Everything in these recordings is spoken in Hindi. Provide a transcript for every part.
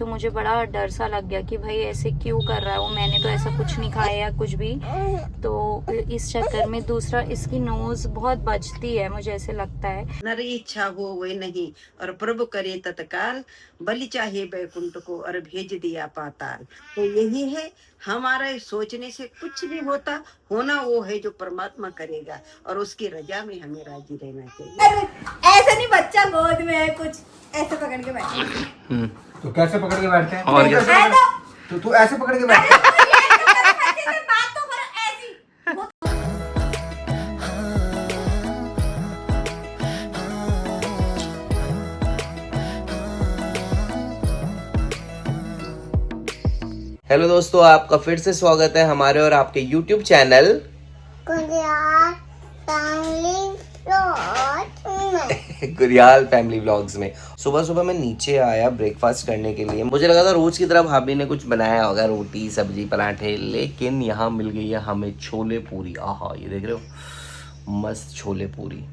तो मुझे बड़ा डर सा लग गया कि भाई ऐसे क्यों कर रहा है वो, मैंने तो ऐसा कुछ नहीं खाया या कुछ भी। तो इस चक्कर में दूसरा इसकी नोज बहुत बजती है, मुझे ऐसे लगता है। नर इच्छा हो वही नहीं और प्रभु करे तत्काल, बलि चाहे बैकुंठ को और भेज दिया पाताल। तो यही है, हमारे सोचने से कुछ नहीं होता, होना वो है जो परमात्मा करेगा और उसकी रजा में हमें राजी रहना चाहिए। ऐसे नहीं, बच्चा गोद में है, कुछ ऐसे पकड़ के बैठे। तो कैसे पकड़ के बैठते हैं? और कैसे है तो तू ऐसे पकड़ के बैठते है? बात तो करो ऐसी। हेलो दोस्तों, आपका फिर से स्वागत है हमारे और आपके YouTube चैनल गुरियाल फैमिली व्लॉग्स में। सुबह सुबह मैं नीचे आया ब्रेकफास्ट करने के लिए। मुझे लगा था रोज की तरह भाभी ने कुछ बनाया होगा, रोटी सब्जी पराठे, लेकिन यहाँ मिल गई है हमें छोले पूरी। आहा, ये देख रहे हो, मस्त छोले पूरी।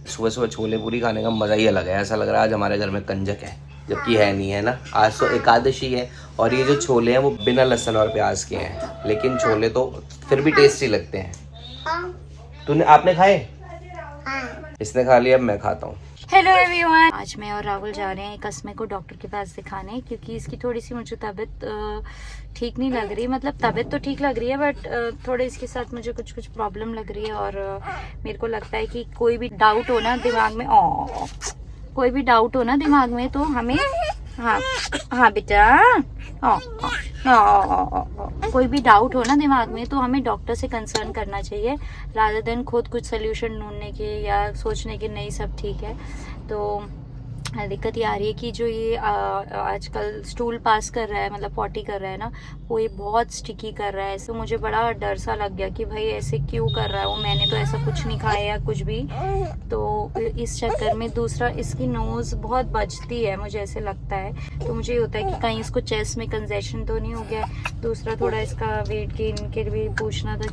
सुबह सुबह छोले पूरी खाने का मज़ा ही अलग है। ऐसा लग रहा है आज हमारे घर में कंजक है, जबकि है नहीं, है ना। आज तो एकादशी है और ये जो छोले हैं वो बिना लहसुन और प्याज के हैं, लेकिन छोले तो फिर भी टेस्टी लगते हैं। आपने खाए? इसने खा लिया, अब मैं खाता हूँ। हेलो एवरीवन, आज मैं और राहुल जा रहे हैं कस्मे को डॉक्टर के पास दिखाने, क्योंकि इसकी थोड़ी सी मुझे तबीयत ठीक नहीं लग रही। मतलब तबीयत तो ठीक लग रही है बट थोड़े इसके साथ मुझे कुछ कुछ प्रॉब्लम लग रही है। और मेरे को लगता है कि कोई भी डाउट हो ना दिमाग में, कोई भी डाउट हो ना दिमाग में तो हमें, हाँ बेटा, कोई भी डाउट हो ना दिमाग में तो हमें डॉक्टर से कंसर्न करना चाहिए, रादर देन खुद कुछ सोल्यूशन ढूंढने के या सोचने के नहीं सब ठीक है। तो दिक्कत ये आ रही है कि जो ये आजकल स्टूल पास कर रहा है, मतलब पॉटी कर रहा है ना, वो ये बहुत स्टिकी कर रहा है। सो मुझे बड़ा डर सा लग गया कि भाई ऐसे क्यों कर रहा है वो, मैंने तो ऐसा कुछ नहीं खाया या कुछ भी। तो इस चक्कर में दूसरा इसकी नोज़ बहुत बजती है, मुझे ऐसे लगता है। तो मुझे ये होता है कि कहीं इसको चेस्ट में कंजेशन तो नहीं हो गया। दूसरा थोड़ा इसका वेट गेन के लिए पूछना था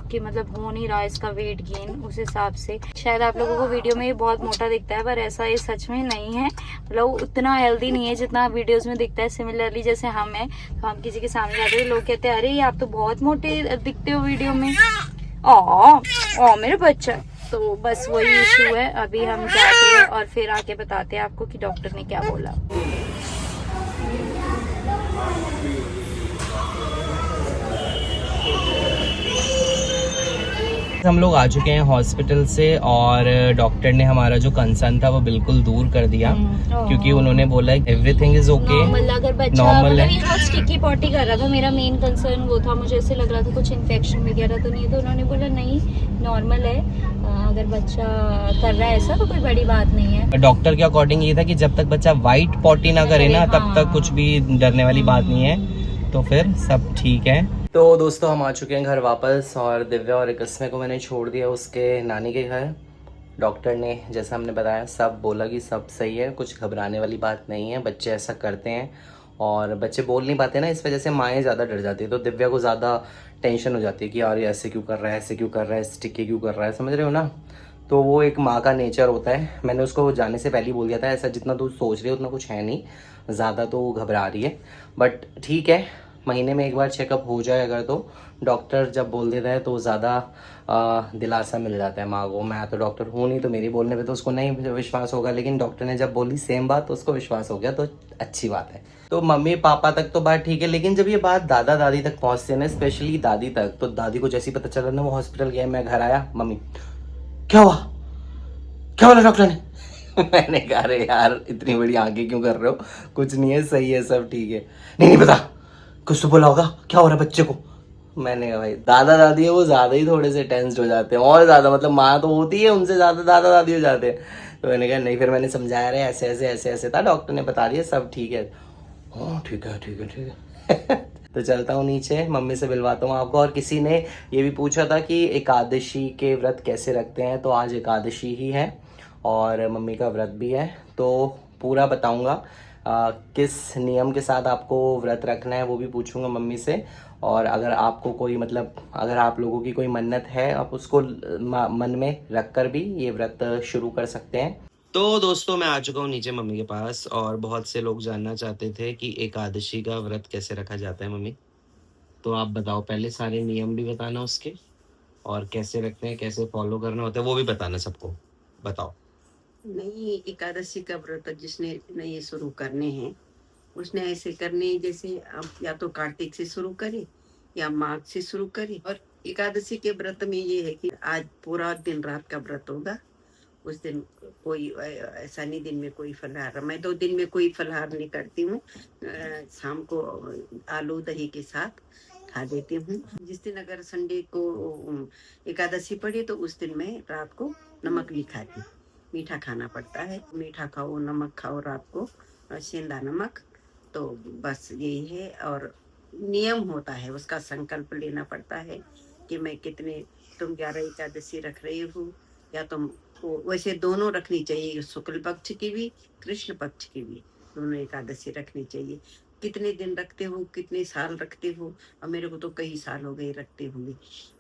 कि मतलब हो नहीं रहा इसका वेट गेन उस हिसाब से। शायद आप लोगों को वीडियो में ये बहुत मोटा दिखता है, पर ऐसा ये सच में नहीं है। मतलब उतना हेल्दी नहीं है जितना वीडियोस में दिखता है। सिमिलरली जैसे हम हैं, तो हम किसी के सामने जाते हैं, लोग कहते हैं अरे आप तो बहुत मोटे दिखते हो वीडियो में। ओ मेरे बच्चा। तो बस वही इशू है। अभी हम जाते हैं और फिर आके बताते हैं आपको कि डॉक्टर ने क्या बोला। हम लोग आ चुके हैं हॉस्पिटल से और डॉक्टर ने हमारा जो कंसर्न था वो बिल्कुल दूर कर दिया, क्योंकि उन्होंने बोला एवरीथिंग इज ओके, नॉर्मल। अगर बच्चा नॉर्मल है। बहुत स्टिकी पॉटी कर रहा था, मेरा मेन कंसर्न वो था, मुझे ऐसे लग रहा था कुछ इन्फेक्शन वगैरह तो नहीं है। तो उन्होंने बोला नहीं, नॉर्मल है। अगर बच्चा कर रहा है ऐसा तो कोई बड़ी बात नहीं है। डॉक्टर के अकॉर्डिंग ये था कि जब तक बच्चा वाइट पॉटी ना करे ना, तब तक कुछ भी डरने वाली बात नहीं है। तो फिर सब ठीक है। तो दोस्तों हम आ चुके हैं घर वापस और दिव्या और कस्मे को मैंने छोड़ दिया उसके नानी के घर। डॉक्टर ने जैसा हमने बताया सब बोला कि सब सही है, कुछ घबराने वाली बात नहीं है। बच्चे ऐसा करते हैं और बच्चे बोल नहीं पाते ना, इस वजह से माएँ ज़्यादा डर जाती है। तो दिव्या को ज़्यादा टेंशन हो जाती है कि यार ये ऐसे क्यों कर रहा है, ऐसे क्यों कर रहा है, स्टिकी क्यों कर रहा है, समझ रहे हो ना। तो वो एक माँ का नेचर होता है। मैंने उसको जाने से पहले ही बोल दिया था ऐसा जितना तू सोच रही है उतना कुछ है नहीं, ज़्यादा तो घबरा रही है। बट ठीक है, महीने में एक बार चेकअप हो जाए अगर, तो डॉक्टर जब बोल देता है तो ज़्यादा दिलासा मिल जाता है माँ को। मैं तो डॉक्टर हूँ नहीं, तो मेरी बोलने पे तो उसको नहीं विश्वास होगा, लेकिन डॉक्टर ने जब बोली सेम बात तो उसको विश्वास हो गया, तो अच्छी बात है। तो मम्मी पापा तक तो बात ठीक है, लेकिन जब ये बात दादा दादी तक पहुँचते हैं ना, स्पेशली दादी तक, तो दादी को जैसे ही पता चला ना वो हॉस्पिटल गया, मैं घर आया, मम्मी क्या हुआ, क्या बोला डॉक्टर ने? मैंने कहा अरे यार इतनी बड़ी आंखें क्यों कर रहे हो, कुछ नहीं है, सही है, सब ठीक है। नहीं पता, कुछ तो बोला होगा, क्या हो रहा है बच्चे को? मैंने कहा भाई दादा दादी है वो ज़्यादा ही थोड़े से टेंस्ड हो जाते हैं, और ज़्यादा, मतलब माँ तो होती है उनसे ज़्यादा दादा दादी हो जाते हैं। तो मैंने कहा नहीं, फिर मैंने समझाया रहे ऐसे ऐसे ऐसे ऐसे था, डॉक्टर ने बता दिया सब ठीक है। हाँ ठीक है ठीक है ठीक है। तो चलता हूँ नीचे, मम्मी से मिलवाता हूँ आपको। और किसी ने ये भी पूछा था कि एकादशी के व्रत कैसे रखते हैं, तो आज एकादशी ही है और मम्मी का व्रत भी है, तो पूरा बताऊँगा किस नियम के साथ आपको व्रत रखना है वो भी पूछूंगा मम्मी से। और अगर आपको कोई, मतलब अगर आप लोगों की कोई मन्नत है, आप उसको मन में रख कर भी ये व्रत शुरू कर सकते हैं। तो दोस्तों मैं आ चुका हूँ नीचे मम्मी के पास और बहुत से लोग जानना चाहते थे कि एकादशी का व्रत कैसे रखा जाता है मम्मी। तो आप बताओ, पहले सारे नियम भी बताना उसके, और कैसे रखते हैं, कैसे फॉलो करना होता है वो भी बताना सबको, बताओ। नई एकादशी का व्रत जिसने नए शुरू करने हैं उसने ऐसे करने, जैसे आप या तो कार्तिक से शुरू करे या माघ से शुरू करे। और एकादशी के व्रत में ये है कि आज पूरा दिन रात का व्रत होगा। उस दिन कोई ऐसा नहीं दिन में कोई फलहार, मैं तो दिन में कोई फलहार नहीं करती हूँ। शाम को आलू दही के साथ खा देती हूँ। जिस दिन अगर संडे को एकादशी पड़े तो उस दिन मैं रात को नमक नहीं खाती। मीठा खाना पड़ता है, मीठा खाओ, नमक खाओ रात को, सेंधा नमक। तो बस यही है। और नियम होता है, उसका संकल्प लेना पड़ता है कि मैं कितने, तुम 11 एकादशी रख रही हो या तुम वैसे दोनों रखनी चाहिए, शुक्ल पक्ष की भी कृष्ण पक्ष की भी, दोनों एकादशी रखनी चाहिए। कितने दिन रखते हो, कितने साल रखते हो? और मेरे को तो कई साल हो गए रखते हुए।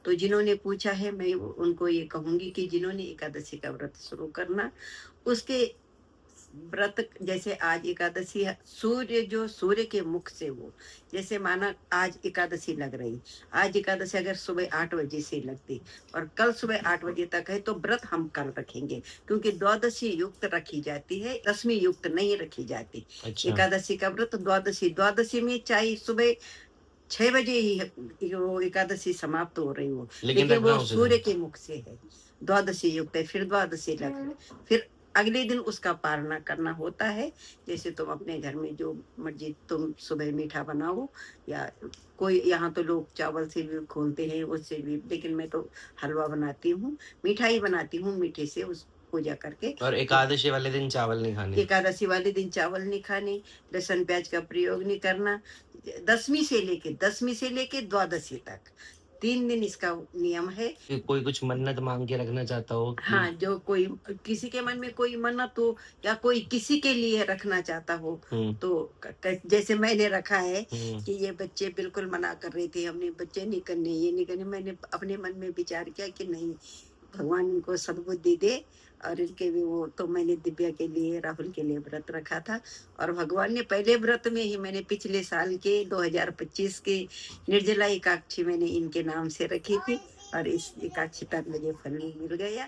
तो जिन्होंने पूछा है मैं उनको ये कहूंगी कि जिन्होंने एकादशी का व्रत शुरू करना, उसके व्रत जैसे आज एकादशी है, सूर्य के मुख से वो, जैसे माना आज एकादशी लग रही, आज एकादशी अगर सुबह 8 बजे से लगती और कल सुबह 8 बजे तक है तो व्रत हम कल रखेंगे, क्योंकि द्वादशी युक्त रखी जाती है, दशमी युक्त नहीं रखी जाती। अच्छा। एकादशी का व्रत द्वादशी में चाहे सुबह 6 बजे ही वो एकादशी समाप्त हो रही हो, लेकिन वो सूर्य के मुख से है, द्वादशी युक्त है, फिर द्वादशी लग, फिर अगले दिन उसका पालना करना होता है। जैसे तुम अपने घर में जो मर्जी तुम सुबह मीठा बनाओ, या कोई यहाँ तो लोग चावल से भी खोलते हैं, उससे भी, लेकिन मैं तो हलवा बनाती हूँ, मिठाई बनाती हूँ मीठे से, उस पूजा करके। और एकादशी वाले दिन चावल नहीं खाने। एकादशी वाले दिन चावल नहीं खाने, लहसुन प्याज का प्रयोग नहीं करना। दसवीं से लेके द्वादशी तक 3 दिन इसका नियम है। कोई कुछ मन्नत मांग के रखना चाहता हो? हाँ, जो कोई किसी के मन में कोई मन्नत हो या कोई किसी के लिए रखना चाहता हो तो जैसे मैंने रखा है कि ये बच्चे बिल्कुल मना कर रहे थे, हमने बच्चे नहीं करने, ये नहीं करने। मैंने अपने मन में विचार किया कि नहीं, भगवान इनको सद्बुद्धि दे। और इनके भी वो, तो मैंने दिव्या के लिए, राहुल के लिए व्रत रखा था। और भगवान ने पहले व्रत में ही, मैंने पिछले साल के 2025 के निर्जला एकादशी मैंने इनके नाम से रखी थी, और इस एकादशी तक मुझे फल मिल गया।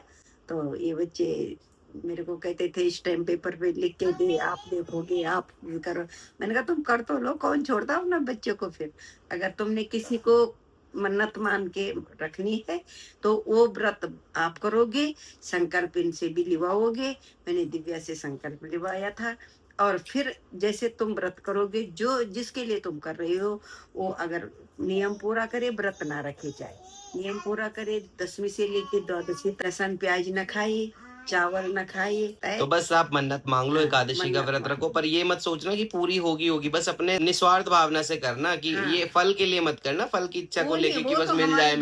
तो ये बच्चे मेरे को कहते थे स्टैम्प पेपर पे लिख के दे, आप देखोगे, आप करो। मैंने कहा तुम कर तो लो, कौन छोड़ता अपना बच्चों को। फिर अगर तुमने किसी को मन्नत मान के रखनी है तो वो व्रत आप करोगे, संकल्प इनसे भी लिवाओगे। मैंने दिव्या से संकल्प लिवाया था। और फिर जैसे तुम व्रत करोगे, जो जिसके लिए तुम कर रहे हो वो अगर नियम पूरा करे, व्रत ना रखे जाए, नियम पूरा करे, दसवीं से लेके द्वादशी, लहसुन प्याज न खाइए, चावल न खाइए। तो बस आप मन्नत मांग लो, एकादशी का व्रत रखो, पर ये मत सोचना कि पूरी होगी। बस अपने निस्वार्थ भावना से करना, कि ये फल के लिए मत करना, फल की इच्छा को लेके कि बस मिल जाए।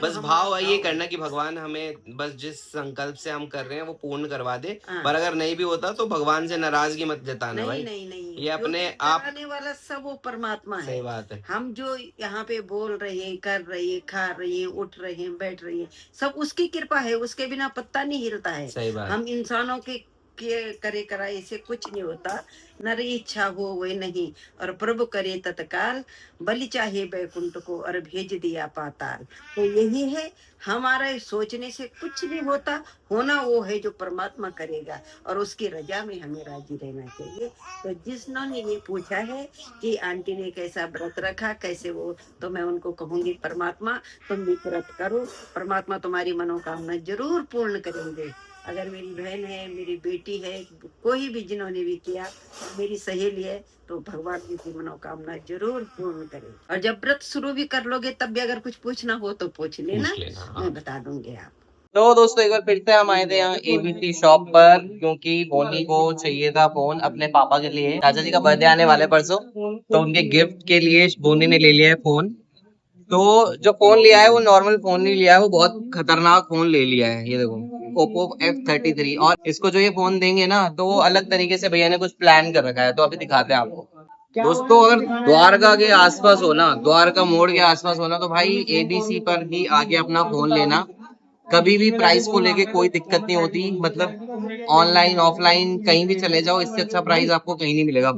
बस भाव ये करना कि भगवान हमें बस जिस संकल्प से हम कर रहे हैं वो पूर्ण करवा दे। पर अगर नहीं भी होता तो भगवान से नाराजगी मत जताना भाई। नहीं, ये अपने आप वाला सब वो परमात्मा है। सही बात है। हम जो यहाँ पे बोल रहे हैं, कर रहे हैं, खा रहे हैं, उठ रहे हैं, बैठ रहे हैं, सब उसकी कृपा है। उसके बिना पत्ता नहीं हिलता है। सही बात। हम इंसानों के करे कराए से कुछ नहीं होता। नर इच्छा हो वे नहीं, और प्रभु करे तत्काल, बलि चाहे बैकुंठ को और भेज दिया पाताल। तो यही है, हमारे सोचने से कुछ नहीं होता, होना वो है जो परमात्मा करेगा, और उसकी रजा में हमें राजी रहना चाहिए। तो जिन्होंने ये पूछा है कि आंटी ने कैसा व्रत रखा, कैसे वो, तो मैं उनको कहूंगी परमात्मा तुम भी व्रत करो, परमात्मा तुम्हारी मनोकामना जरूर पूर्ण करेंगे। अगर मेरी बहन है, मेरी बेटी है, कोई भी जिन्होंने भी किया, मेरी सहेली है, तो भगवान की मनोकामना जरूर पूर्ण करे। और जब व्रत शुरू भी कर लोगे तब भी अगर कुछ पूछना हो तो पूछ लेना, मैं बता दूंगी आप। तो दोस्तों एक बार फिर से हम आए थे यहाँ ABC शॉप पर, क्योंकि बोनी को चाहिए था फोन अपने पापा के लिए। चाचा जी का बर्थडे आने वाले परसों, तो उनके गिफ्ट के लिए बोनी ने ले लिया है फोन। तो जो फोन लिया है वो नॉर्मल फोन नहीं लिया है, वो बहुत खतरनाक फोन ले लिया है। ये देखो Oppo F33। और इसको जो ये फोन देंगे ना, तो वो अलग तरीके से भैया ने कुछ प्लान कर रखा है, तो अभी दिखाते हैं आपको। दोस्तों अगर द्वारका के आसपास हो ना, द्वारका मोड़ के आसपास हो ना, तो भाई ABC पर ही आके अपना फोन लेना, कभी भी प्राइस को लेके कोई दिक्कत नहीं होती, मतलब ऑनलाइन ऑफलाइन कहीं भी चले जाओ, इससे अच्छा प्राइस आपको कहीं नहीं मिलेगा।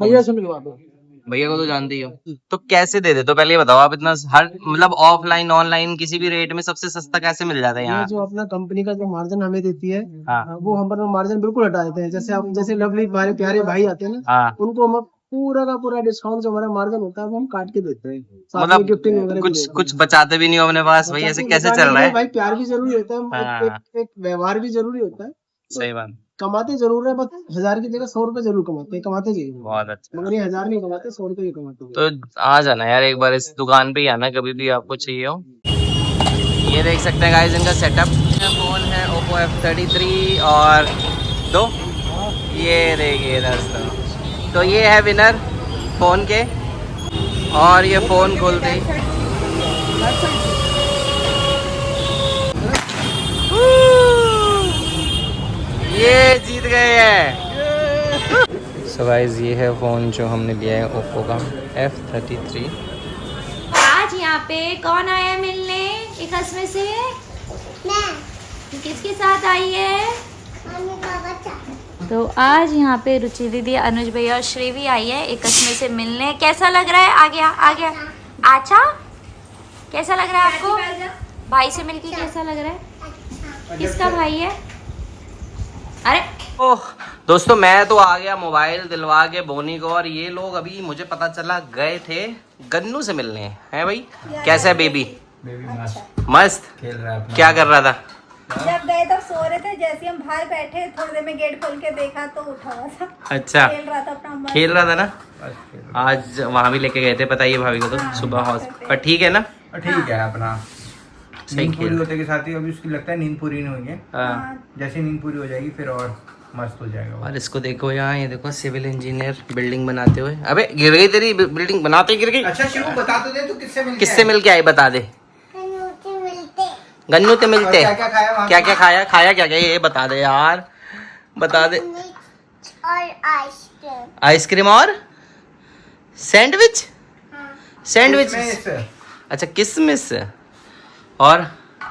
भैया को तो जानते ही हो। तो कैसे दे देते हो पहले ये बताओ आप, इतना हर मतलब ऑफलाइन ऑनलाइन किसी भी रेट में सबसे सस्ता कैसे मिल जाता है ये यहाँ? जो अपना कंपनी का जो मार्जिन हमें देती है, हाँ वो हम पर मार्जिन बिल्कुल हटा देते हैं। जैसे हम, जैसे लवली हमारे प्यारे भाई आते हैं ना, हाँ, उनको हम पूरा का पूरा डिस्काउंट जो हमारा मार्जिन होता है वो हम काट के देते हैं। साथ में मतलब गिफ्टिंग वगैरह भी कुछ देते हैं। कुछ बचाते भी नहीं हो अपने पास भाई, ऐसे कैसे चल रहा है? भाई प्यार भी जरूरी होता है, हाँ। एक व्यवहार भी जरूरी होता है। सही बात, कमाते जरूर है, बस 1000 की जगह 100 रुपए जरूर कमाते चाहिए। बहुत अच्छा। मगर ये 1000 नहीं कमाते, 100 रुपए ही कमाते हैं। तो आ जाना यार एक बार इस दुकान पे ही आना कभी भी आपको चाहिए हो। ये देख सकते हैं गाइस इनका सेटअप। फोन है Oppo F33 और दो ये देखिए दोस्तों, तो ये है विनर फोन के, और ये फोन खोलते ही ये जीत गए हैं। सो गाइस ये है फोन जो हमने लिया है Oppo का F33। आज यहाँ पे कौन आया मिलने एकस में से? किसके साथ आई है? तो आज यहाँ पे रुचि दीदी, अनुज भैया और श्रेवी आई है एकस में से मिलने। कैसा लग रहा है? आ गया। अच्छा कैसा लग रहा है आपको? भाई से मिलके कैसा लग रहा है? किसका भाई है? अरे ओह दोस्तों, मैं तो आ गया मोबाइल दिलवा के बोनी को, और ये लोग अभी मुझे पता चला गए थे गन्नू से मिलने। हैं भाई, कैसा है बेबी? बेबी मस्त मस्त खेल रहा है अपना। क्या कर रहा था? जब गए तब सो रहे थे, जैसे हम बाहर बैठे थोड़ी देर में गेट खोल के देखा तो उठा हुआ था। अच्छा खेल रहा था अपना मस्त। खेल रहा था ना। बस खेल रहा आज वहाँ भी लेके गए थे, पता ही है भाभी को तो सुबह हॉस्पिटल पर। ठीक है ना? है। ठीक है अपना सही नींद पूरी खेल। होते के साथ ही अभी उसकी लगता है नींद पूरी नहीं हुई है। हाँ। जैसे नींद पूरी हो जाएगी फिर और मस्त हो जाएगा वो। और इसको देखो यहाँ, ये देखो सिविल इंजीनियर बिल्डिंग बनाते हुए। अबे गिर गई तेरी बिल्डिंग, बनाते गिर गई। अच्छा शिवू बता तो दे तू किससे मिल के आई, बता दे। गन्नू से मिलते। क्या क्या खाया वहाँ? क्या क्या खाया क्या क्या ये बता दे यार, बता दे। और आइसक्रीम। आइसक्रीम और सैंडविच। सैंडविच, किसमें? अच्छा किसमिस। और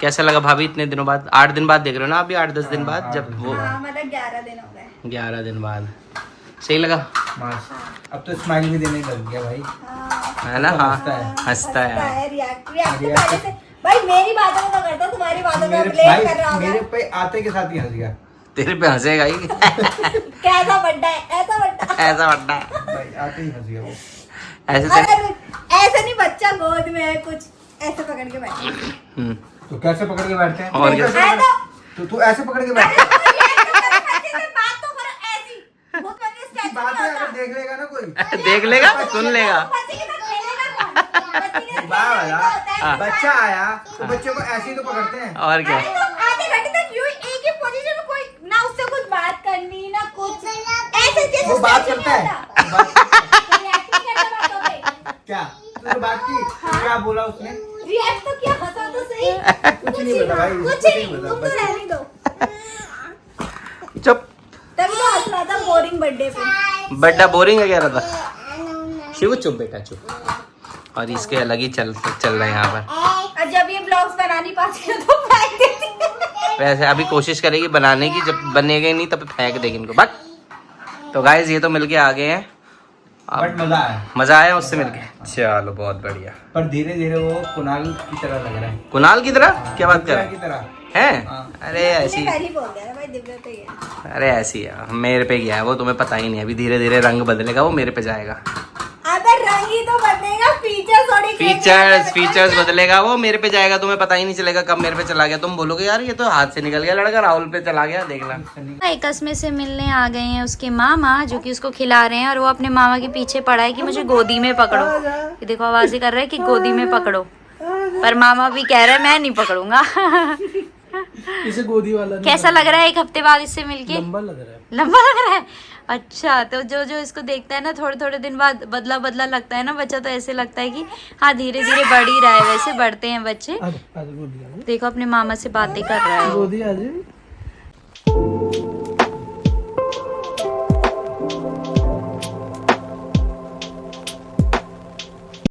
कैसा लगा भाभी इतने दिनों बाद? 8 दिन बाद देख रहे हो ना अभी, 8-10 दिन बाद, जब वो हाँ मतलब 11 दिन हो गए। 11 दिन बाद। सही लगा मस्त। अब तो स्माइल भी देने लग गया भाई। है ना? हाँ हंसता है। हंसता है। रिएक्ट पहले से भाई मेरी बातों में तो करता, तुम्हारी बातों में ब्लेम कर रहा मेरे होगा। पे आते के साथ ही हंस गया तेरे पे हंसेगा ही। कैसा बड्डा है, ऐसा बड्डा। ऐसा बड़ा भाई, आते ही हंस गया वो। ऐसे अरे ऐसे नहीं, बच्चा गोद में है कुछ ऐसे पकड़ के बैठा। हम्म, तो कैसे पकड़ के बैठते हैं? और क्या? है तो तू ऐसे पकड़ के बैठ। बात तो करो ऐसी। बहुत बड़ी स्टैचू बात है, अगर देख लेगा ना कोई। देख लेगा, सुन लेगा। बच्चे के साथ खेलेगा कौन? बच्चे के साथ वाह खेलने वाह। को होता है। बच्चा आया तो बच्चे को ऐसे ही तो पकड़ते हैं। और क्या? अरे तो आधे घंटे तक यूं एक ही पोजीशन में, कोई ना उससे कुछ बात करनी ना कुछ, ऐसे जैसे वो बात statue करता में है। होता। React नहीं करता बातों पे। क्या तूने बात की? क्या बोला उसने? React तो किया, हंसा तो सही। कुछ नहीं बता भाई, कुछ नहीं, तुम तो रहने दो। चुप। तभी तो हंस रहा था बोरिंग बर्थडे पे। बड्डा बोरिंग है कह रहा था। शिव चुप बेटा चुप। और इसके अलग ही चल रहे हैं यहाँ पर। और जब ये ब्लॉग्स बना नहीं पाती है तो फेंक देती है। वैसे अभी कोशिश करेगी बनाने की, जब बनेगा नहीं तब फेंक देगी इनको बट। तो गाइज ये तो मिलके आ गए हैं। बट मजा आया। मजा आया उससे मिलके? चलो बहुत बढ़िया। पर धीरे धीरे वो कुणाल की तरह लग रहा है। कुणाल की तरह? क्या बात कर दिव्या रहे की तरह। हैं? हाँ। अरे ऐसी, पहले ही बोल दिया ना भाई, दिव्या तो ये है। अरे ऐसी है, मेरे पे गया है वो, तुम्हें पता ही नहीं। अभी धीरे धीरे रंग बदलेगा वो, मेरे पे जाएगा। अबे रंग ही तो बदलेगा, फीचर्स थोड़ी फीचर्स बदलेगा वो, मेरे पे जाएगा। तुम्हें पता ही नहीं चलेगा कब मेरे पे चला गया। तुम बोलोगे यार ये तो हाथ से निकल गया लड़का, राहुल पे चला गया। देखना एकस में से मिलने आ गए हैं उसके मामा, जो कि उसको खिला रहे हैं, और वो अपने मामा के पीछे पड़ा है कि मुझे गोदी में पकड़ो। ये देखो आवाज़ें कर रहा है कि गोदी में पकड़ो, पर मामा भी कह रहा है मैं नहीं पकड़ूंगा। इसे गोदी वाला नहीं कैसा लग रहा है 1 हफ्ते बाद इससे मिलके? लंबा लग रहा है। लंबा लग रहा है। अच्छा, तो जो जो इसको देखता है ना थोड़े थोड़े दिन बाद बदला बदला लगता है ना बच्चा, तो ऐसे लगता है कि हाँ धीरे धीरे बढ़ ही रहा है। वैसे बढ़ते हैं बच्चे। आज गोदी आ देखो अपने मामा से बातें कर रहा है वो। गोदी आ जाए।